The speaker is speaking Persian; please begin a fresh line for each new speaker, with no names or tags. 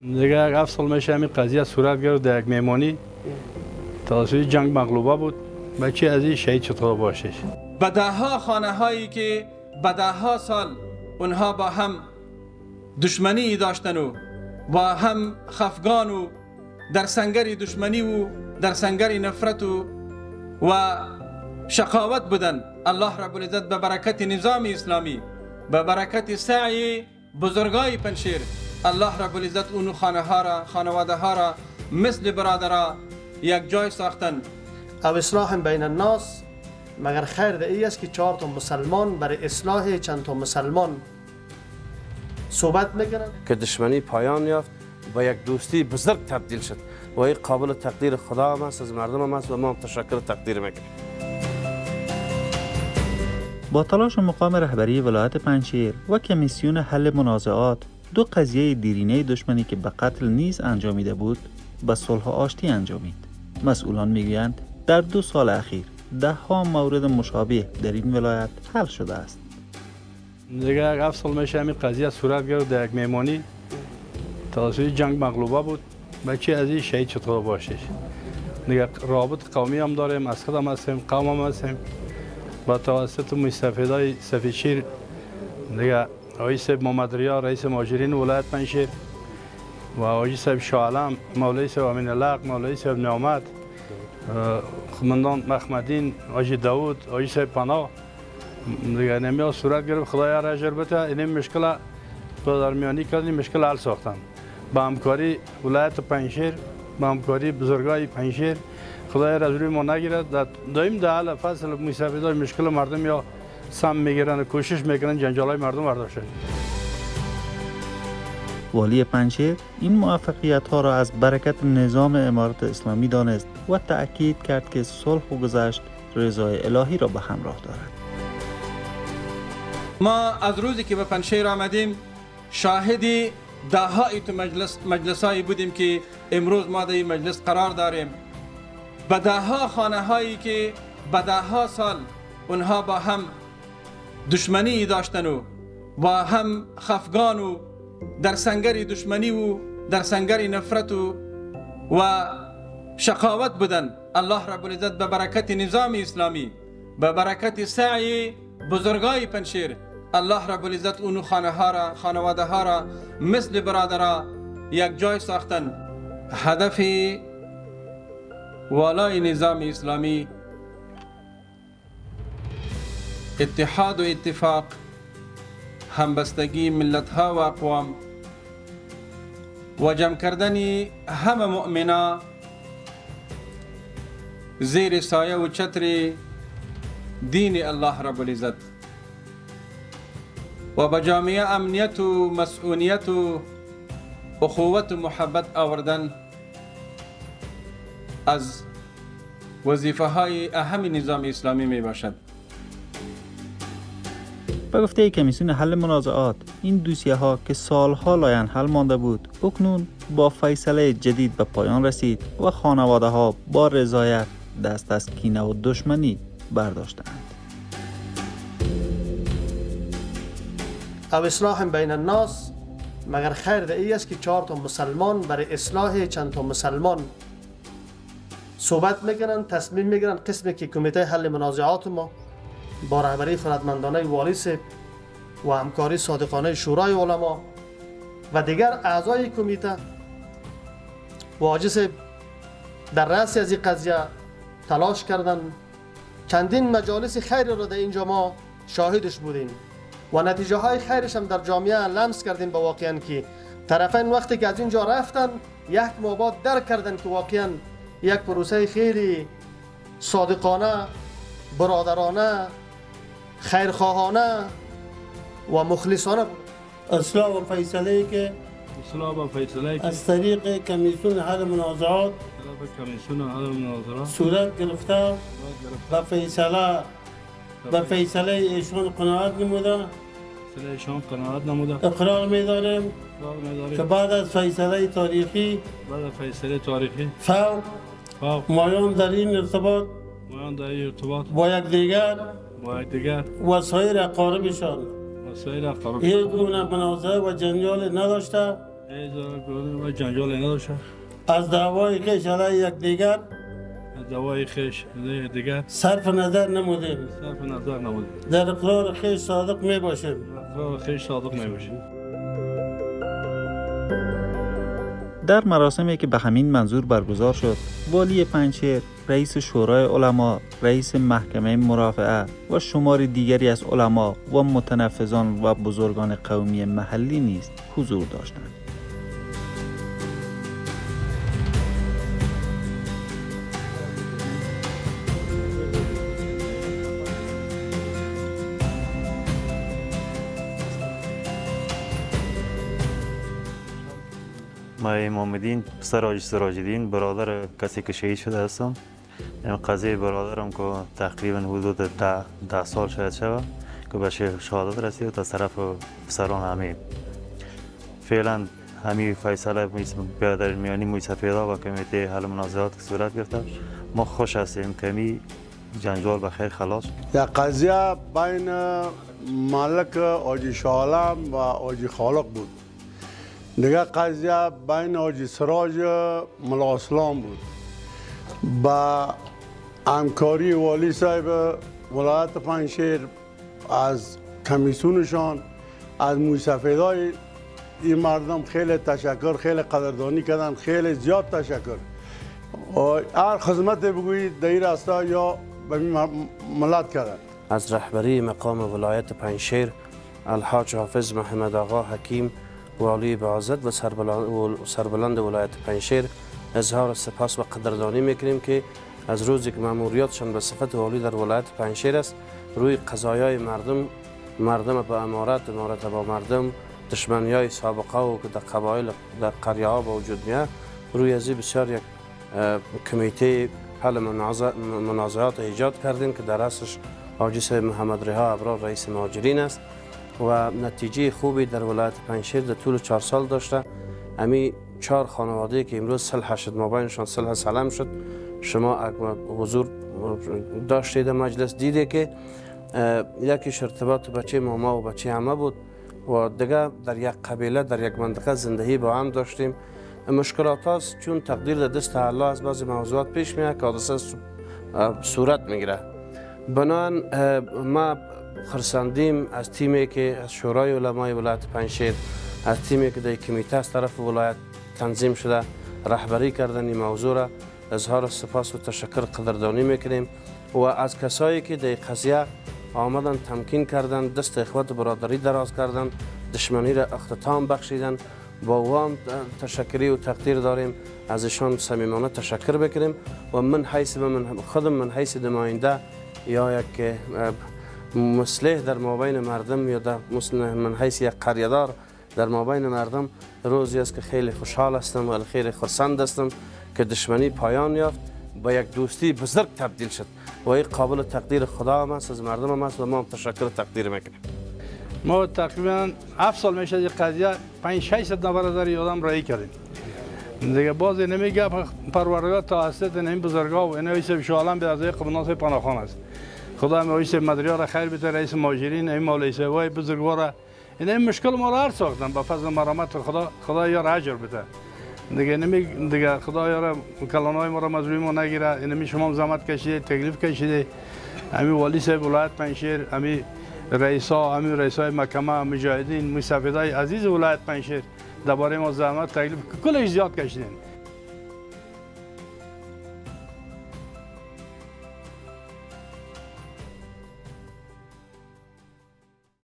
دیگه 7 سال میشه همین قضیه صورت گرفت. در یک مهمانی توسط جنگ مغلوبه بود. بچه از این شهید شد باشش.
به دهها خانه هایی که به دهها سال اونها با هم دشمنی داشتن و هم خفگان و در سنگر دشمنی و در سنگر نفرت و شقاوت بودن، الله رب العزت به برکت نظام اسلامی، به برکت سعی بزرگای پنشیر، الله رب العزت اونو خانه ها را، خانواده ها را مثل برادرها یک جای ساختن.
او اصلاح بین الناس، مگر خیر ده ای است که 4 تا مسلمان برای اصلاح چند تا مسلمان صحبت میکنن
که دشمنی پایان یافت و یک دوستی بزرگ تبدیل شد و این قابل تقدیر خدا هم است، از مردم هم است و ما تشکر تقدیر میکنیم.
با تلاش مقام رهبری ولایت پنجشیر و کمیسیون حل منازعات، 2 قضیه دیرینه دشمنی که به قتل نیز انجامیده بود به صلح و آشتی انجامید. مسئولان میگویند در 2 سال اخیر 10 مورد مشابه در این ولایت حل شده است.
دیگه 7 سال میشه همین قضیه صورت گرفت. در یک مهمانی توسط جنگ مغلوبه بود. بچه از این شهید شد باشش. دیگه رابط قومی هم داریم، از خودم هستیم، قوم هم هستیم. با توسط مستفیدای سفیدشیر دیگه آقای صاحب محمد ریا رئیس مهاجرین ولایت پنجشیر و آقای صاحب شاعلم، مولوی صاحب امین الحق، مولوی صاحب نعمت، خمندان محمدین، آقای داود، آقای صاحب پناه دیگه نمیاد صورت گرفت. خدای را اجر بده. این مشکل درمیانی کردیم، مشکل حل ساختن با همکاری ولایت پنجشیر، با همکاری بزرگای پنجشیر. خدای را از روی ما نگیرد. دائم در حل فصل مستفیدای مشکل مردم یا سم میگیرن، کوشش میکنن جنجالای مردم برداشت.
والی پنجشیر این موفقیت ها را از برکت نظام امارت اسلامی دانست و تأکید کرد که صلح و گذشت رضای الهی را به همراه دارد.
ما از روزی که به پنجشیر آمدیم شاهدی ده‌های مجلسایی بودیم که امروز ما در این مجلس قرار داریم. به ده‌ها خانه هایی که به ده‌ها سال اونها با هم دشمنی داشتن و هم خفگان و در سنگر دشمنی و در سنگر نفرت و شقاوت بودن، الله رب العزت به برکت نظام اسلامی، به برکت سعی بزرگای پنشیر، الله رب العزت اونو خانه ها را، خانواده ها را مثل برادرها یک جای ساختن. هدف والای نظام اسلامی اتحاد و اتفاق، همبستگی ملت ها و اقوام و جمع کردن همه مؤمنا زیر سایه و چتر دین الله رب العزت و به جامعه امنیت و مسئولیت و اخوت و محبت آوردن از وظیفه های اهم نظام اسلامی می باشد.
به گفته کمیسیون حل منازعات، این دوسیه ها که سالها لاینحل مانده بود اکنون با فیصله جدید به پایان رسید و خانواده ها با رضایت دست از کینه و دشمنی برداشتند.
او اصلاح بین الناس، مگر خیر ده ای است که 4 تا مسلمان برای اصلاح چند تا مسلمان صحبت میکنن، تصمیم میگیرن. قسمی که کمیته حل منازعات ما با رهبری خردمندانه والی صاحب و همکاری صادقانه شورای علما و دیگر اعضای کمیته و حاجی صاحب در رأس از این قضیه تلاش کردن. چندین مجالس خیر را در اینجا ما شاهدش بودیم و نتیجه های خیرش هم در جامعه لمس کردیم. با واقعا که طرفین وقتی که از اینجا رفتن 1 ماه بعد درک کردن که واقعا یک پروسه خیلی صادقانه، برادرانه، خیرخواهانه و مخلصانه بود.
اصلاح و فیصله که از طریق کمیسیون حل منازعات صورت گرفته به فیصله ایشان قناعت نموده اقرار می‌داریم که بعد از فیصله تاریخی فوق مایان در این ارتباط با یکدیگر و سایر اقاربشان هیچ گونه منازعه و جنجال نداشته
و جنجال نداشت.
از دعوای خیش علیه یکدیگر
دعوای خیش دیگر
صرف نظر نمودیم. در اقرار خیش صادق می باشیم.
در مراسمی که به همین منظور برگزار شد، والی پنجشیر، رئیس شورای علما، رئیس محکمه مرافعه و شمار دیگری از علما و متنفذان و بزرگان قومی محلی نیز حضور داشتند.
ما امام‌الدین پسر سراج‌الدین برادر کسی که شهید شده هستم. این قضیه برادرم که تقریبا حدود 10 سال شاید شود که به شهادت رسید از طرف پسران همه. فعلا همین فیصله در میانی موی سفیدا و کمیته حل منازعات که صورت گرفته، ما خوش هستیم که می جنجال به خیر خلاص.
یا قضیه بین ملک حاجی شاهعالم و حاجی خالق بود. دیگه قضیه بین حاجی سراج ملا اسلام بود. با همکاری والی صاحب ولایت پنجشیر از کمیسیونشان از موی سفیدای این مردم خیلی تشکر، خیلی قدردانی کردن، خیلی زیاد تشکر. هر خدمت بگویید در این راستا یا به ملت کردن.
از رهبری مقام ولایت پنجشیر الحاج حافظ محمد آقا حکیم والی بعزت و سربلند ولایت پنجشیر اظهار سپاس و قدردانی میکنیم که از روزی که مأموریتشان به صفت والی در ولایت پنجشیر است، روی قضایای مردم با امارت با مردم، دشمنی‌های سابقه و که در قبایل در قریه ها با وجود میاد، روی ازی بسیار یک کمیته حل منازعات ایجاد کردیم که در رأسش حاجی صاحب محمد رها ابرار رئیس مهاجرین است و نتیجه خوبی در ولایت پنجشیر در طول 4 سال داشته. امی 4 خانواده که امروز صلح شد، مابینشان صلح سلام شد. شما حضور داشتید در مجلس دیده که یکیش ارتباط بچه ماما و بچه عمه بود و دیگه در یک قبیله در یک منطقه زندگی با هم داشتیم. مشکلات هاست چون تقدیر در دست الله از بعضی موضوعات پیش میاد که حادثه صورت میگیره. بنان ما خرسندیم از تیمی که از شورای علمای ولایت پنجشیر، از تیمی که در کمیته از طرف ولایت تنظیم شده رهبری کردن این موضوع را اظهار سپاس و تشکر قدردانی میکنیم و از کسایی که در قضیه آمدن تمکین کردن، دست اخوت برادری دراز کردن، دشمنی را اختتام بخشیدن، با وام تشکری و تقدیر داریم، ازشان صمیمانه تشکر بکنیم و من حیث نماینده یا یک مصلح در مابین مردم یا من حیث یک قریه‌دار در مابین مردم روزی است که خیلی خوشحال هستم و خیلی خرسند هستم که دشمنی پایان یافت با یک دوستی بزرگ تبدیل شد و این قابل تقدیر خدا هم است، از مردم هم است و ما هم تشکر تقدیر میکنیم.
ما تقریبا 7 سال میشه این قضیه 500-600 نفر در آدم رایی کردیم. دیگه باز نمیگه پروردگار توسط این بزرگا و اینا ایسه شالم به از قبناس پناهخان است. خدا می ایسه مدریا را خیر بده، رئیس مهاجرین این مولوی سوای بزرگوار این مشکل ما را هر ساختن با فضل مرامت خدا یار اجر بده. دیگه خدا یار کلانای ما را مظلوم نگیره. این شما زحمت کشیده، تکلیف کشیده. امی والی صاحب ولایت پنجشیر، امی رئیسای محکمه مجاهدین، مستفیدای عزیز ولایت پنجشیر درباره ما زحمت تکلیف کلش زیاد کشیدین.